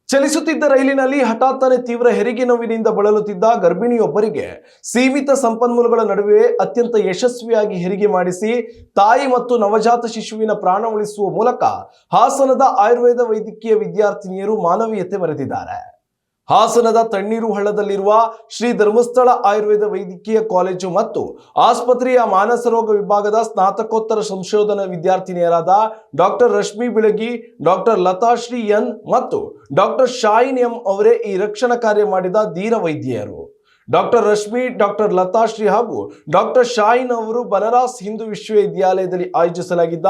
ಚಲಿಸುತ್ತಿದ್ದ ರೈಲಿನಲ್ಲಿ ಹಠಾತ್ತನೆ ತೀವ್ರ ಹೆರಿಗೆ ನೋವಿನಿಂದ ಬಳಲುತ್ತಿದ್ದ ಗರ್ಭಿಣಿಯೊಬ್ಬರಿಗೆ ಸೀಮಿತ ಸಂಪನ್ಮೂಲಗಳ ನಡುವೆ ಅತ್ಯಂತ ಯಶಸ್ವಿಯಾಗಿ ಹೆರಿಗೆ ಮಾಡಿಸಿ ತಾಯಿ ಮತ್ತು ನವಜಾತ ಶಿಶುವಿನ ಪ್ರಾಣ ಉಳಿಸುವ ಮೂಲಕ ಹಾಸನದ ಆಯುರ್ವೇದ ವೈದ್ಯಕೀಯ ವಿದ್ಯಾರ್ಥಿನಿಯರು ಮಾನವೀಯತೆ ಮೆರೆದಿದ್ದಾರೆ. ಹಾಸನದ ತಣ್ಣೀರು ಹಳ್ಳದಲ್ಲಿರುವ ಶ್ರೀ ಧರ್ಮಸ್ಥಳ ಆಯುರ್ವೇದ ವೈದ್ಯಕೀಯ ಕಾಲೇಜು ಮತ್ತು ಆಸ್ಪತ್ರೆಯ ಮಾನಸ ರೋಗ ವಿಭಾಗದ ಸ್ನಾತಕೋತ್ತರ ಸಂಶೋಧನಾ ವಿದ್ಯಾರ್ಥಿನಿಯರಾದ doctor Rashmi Bilagi, doctor Latashree N ಮತ್ತು ಡಾಕ್ಟರ್ ಶಾಯಿನ್ ಎಂ ಅವರೇ ಈ ರಕ್ಷಣಾ ಕಾರ್ಯ ಮಾಡಿದ ಧೀರ ವೈದ್ಯರು. ಡಾಕ್ಟರ್ ರಶ್ಮಿ, ಡಾಕ್ಟರ್ ಲತಾಶ್ರೀ ಹಾಗೂ ಡಾಕ್ಟರ್ ಶಾಯಿನ್ ಅವರು ಬನಾರಸ್ ಹಿಂದೂ ವಿಶ್ವವಿದ್ಯಾಲಯದಲ್ಲಿ ಆಯೋಜಿಸಲಾಗಿದ್ದ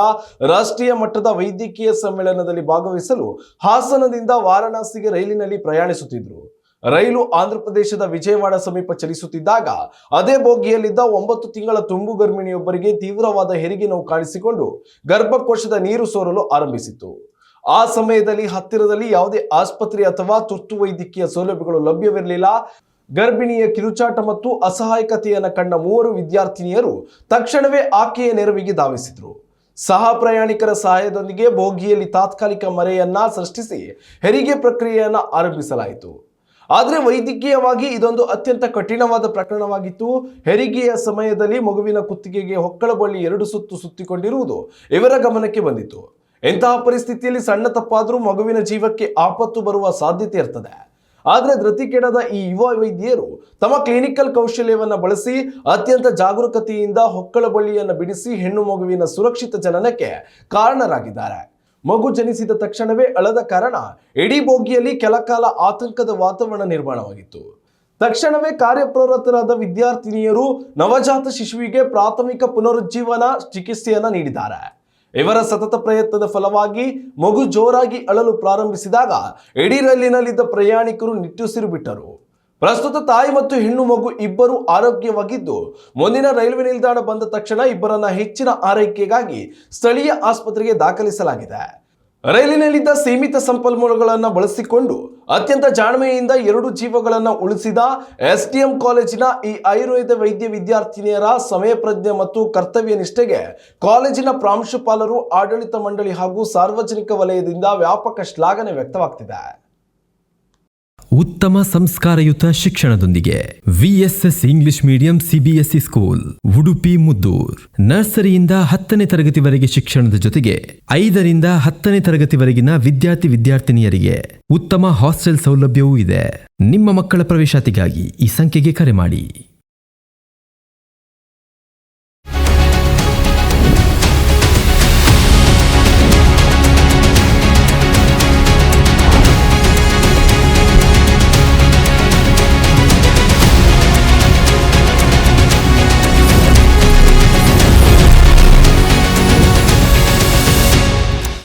ರಾಷ್ಟ್ರೀಯ ಮಟ್ಟದ ವೈದ್ಯಕೀಯ ಸಮ್ಮೇಳನದಲ್ಲಿ ಭಾಗವಹಿಸಲು ಹಾಸನದಿಂದ ವಾರಾಣಸಿಗೆ ರೈಲಿನಲ್ಲಿ ಪ್ರಯಾಣಿಸುತ್ತಿದ್ದರು. ರೈಲು ಆಂಧ್ರಪ್ರದೇಶದ ವಿಜಯವಾಡ ಸಮೀಪ ಚಲಿಸುತ್ತಿದ್ದಾಗ ಅದೇ ಬೋಗಿಯಲ್ಲಿದ್ದ 9 ತಿಂಗಳ ತುಂಬು ಗರ್ಭಿಣಿಯೊಬ್ಬರಿಗೆ ತೀವ್ರವಾದ ಹೆರಿಗೆ ನೋವು ಕಾಣಿಸಿಕೊಂಡು ಗರ್ಭಕೋಶದ ನೀರು ಸೋರಲು ಆರಂಭಿಸಿತು. ಆ ಸಮಯದಲ್ಲಿ ಹತ್ತಿರದಲ್ಲಿ ಯಾವುದೇ ಆಸ್ಪತ್ರೆ ಅಥವಾ ತುರ್ತು ವೈದ್ಯಕೀಯ ಸೌಲಭ್ಯಗಳು ಲಭ್ಯವಿರಲಿಲ್ಲ. ಗರ್ಭಿಣಿಯ ಕಿರುಚಾಟ ಮತ್ತು ಅಸಹಾಯಕತೆಯನ್ನು ಕಂಡ 3 ವಿದ್ಯಾರ್ಥಿನಿಯರು ತಕ್ಷಣವೇ ಆಕೆಯ ನೆರವಿಗೆ ಧಾವಿಸಿದರು. ಸಹ ಪ್ರಯಾಣಿಕರ ಸಹಾಯದೊಂದಿಗೆ ಬೋಗಿಯಲ್ಲಿ ತಾತ್ಕಾಲಿಕ ಮರೆಯನ್ನ ಸೃಷ್ಟಿಸಿ ಹೆರಿಗೆ ಪ್ರಕ್ರಿಯೆಯನ್ನು ಆರಂಭಿಸಲಾಯಿತು. ಆದರೆ ವೈದ್ಯಕೀಯವಾಗಿ ಇದೊಂದು ಅತ್ಯಂತ ಕಠಿಣವಾದ ಪ್ರಕರಣವಾಗಿತ್ತು. ಹೆರಿಗೆಯ ಸಮಯದಲ್ಲಿ ಮಗುವಿನ ಕುತ್ತಿಗೆಗೆ ಹೊಕ್ಕಳ ಬಳ್ಳಿ 2 ಸುತ್ತು ಸುತ್ತಿಕೊಂಡಿರುವುದು ಇವರ ಗಮನಕ್ಕೆ ಬಂದಿತು. ಇಂತಹ ಪರಿಸ್ಥಿತಿಯಲ್ಲಿ ಸಣ್ಣ ತಪ್ಪಾದರೂ ಮಗುವಿನ ಜೀವಕ್ಕೆ ಆಪತ್ತು ಬರುವ ಸಾಧ್ಯತೆ ಇರ್ತದೆ. ಆದರೆ ಧೃತಿಗೆಡದ ಈ ಯುವ ವೈದ್ಯರು ತಮ್ಮ ಕ್ಲಿನಿಕಲ್ ಕೌಶಲ್ಯವನ್ನು ಬಳಸಿ ಅತ್ಯಂತ ಜಾಗರೂಕತೆಯಿಂದ ಹೊಕ್ಕಳ ಬಳ್ಳಿಯನ್ನು ಬಿಡಿಸಿ ಹೆಣ್ಣು ಮಗುವಿನ ಸುರಕ್ಷಿತ ಜನನಕ್ಕೆ ಕಾರಣರಾಗಿದ್ದಾರೆ. ಮಗು ಜನಿಸಿದ ತಕ್ಷಣವೇ ಅಳದ ಕಾರಣ ಇಡೀ ಬೋಗಿಯಲ್ಲಿ ಕೆಲಕಾಲ ಆತಂಕದ ವಾತಾವರಣ ನಿರ್ಮಾಣವಾಗಿತ್ತು. ತಕ್ಷಣವೇ ಕಾರ್ಯಪ್ರವೃತ್ತರಾದ ವಿದ್ಯಾರ್ಥಿನಿಯರು ನವಜಾತ ಶಿಶುವಿಗೆ ಪ್ರಾಥಮಿಕ ಪುನರುಜ್ಜೀವನ ಚಿಕಿತ್ಸೆಯನ್ನು ನೀಡಿದ್ದಾರೆ. ಇವರ ಸತತ ಪ್ರಯತ್ನದ ಫಲವಾಗಿ ಮಗು ಜೋರಾಗಿ ಅಳಲು ಪ್ರಾರಂಭಿಸಿದಾಗ ಇಡೀ ರೈಲಿನಲ್ಲಿದ್ದ ಪ್ರಯಾಣಿಕರು ನಿಟ್ಟುಸಿರು ಬಿಟ್ಟರು. ಪ್ರಸ್ತುತ ತಾಯಿ ಮತ್ತು ಹೆಣ್ಣು ಮಗು ಇಬ್ಬರು ಆರೋಗ್ಯವಾಗಿದ್ದು ಮುಂದಿನ ರೈಲ್ವೆ ನಿಲ್ದಾಣ ಬಂದ ತಕ್ಷಣ ಇಬ್ಬರನ್ನ ಹೆಚ್ಚಿನ ಆರೈಕೆಗಾಗಿ ಸ್ಥಳೀಯ ಆಸ್ಪತ್ರೆಗೆ ದಾಖಲಿಸಲಾಗಿದೆ. ರೈಲಿನಲ್ಲಿದ್ದ ಸೀಮಿತ ಸಂಪನ್ಮೂಲಗಳನ್ನು ಬಳಸಿಕೊಂಡು ಅತ್ಯಂತ ಜಾಣ್ಮೆಯಿಂದ 2 ಜೀವಗಳನ್ನು ಉಳಿಸಿದ ಎಸ್ಡಿಎಂ ಕಾಲೇಜಿನ ಈ ಆಯುರ್ವೇದ ವೈದ್ಯ ವಿದ್ಯಾರ್ಥಿನಿಯರ ಸಮಯ ಪ್ರಜ್ಞೆ ಮತ್ತು ಕರ್ತವ್ಯ ನಿಷ್ಠೆಗೆ ಕಾಲೇಜಿನ ಪ್ರಾಂಶುಪಾಲರು, ಆಡಳಿತ ಮಂಡಳಿ ಹಾಗೂ ಸಾರ್ವಜನಿಕ ವಲಯದಿಂದ ವ್ಯಾಪಕ ಶ್ಲಾಘನೆ ವ್ಯಕ್ತವಾಗ್ತಿದೆ. ಉತ್ತಮ ಸಂಸ್ಕಾರಯುತ ಶಿಕ್ಷಣದೊಂದಿಗೆ VSS English medium CBSE school Udupi Muddur. ನರ್ಸರಿಯಿಂದ 10ನೇ ತರಗತಿವರೆಗೆ ಶಿಕ್ಷಣದ ಜೊತೆಗೆ 5ರಿಂದ 10ನೇ ತರಗತಿವರೆಗಿನ ವಿದ್ಯಾರ್ಥಿನಿಯರಿಗೆ ಉತ್ತಮ ಹಾಸ್ಟೆಲ್ ಸೌಲಭ್ಯವೂ ಇದೆ. ನಿಮ್ಮ ಮಕ್ಕಳ ಪ್ರವೇಶಾತಿಗಾಗಿ ಈ ಸಂಖ್ಯೆಗೆ ಕರೆ ಮಾಡಿ.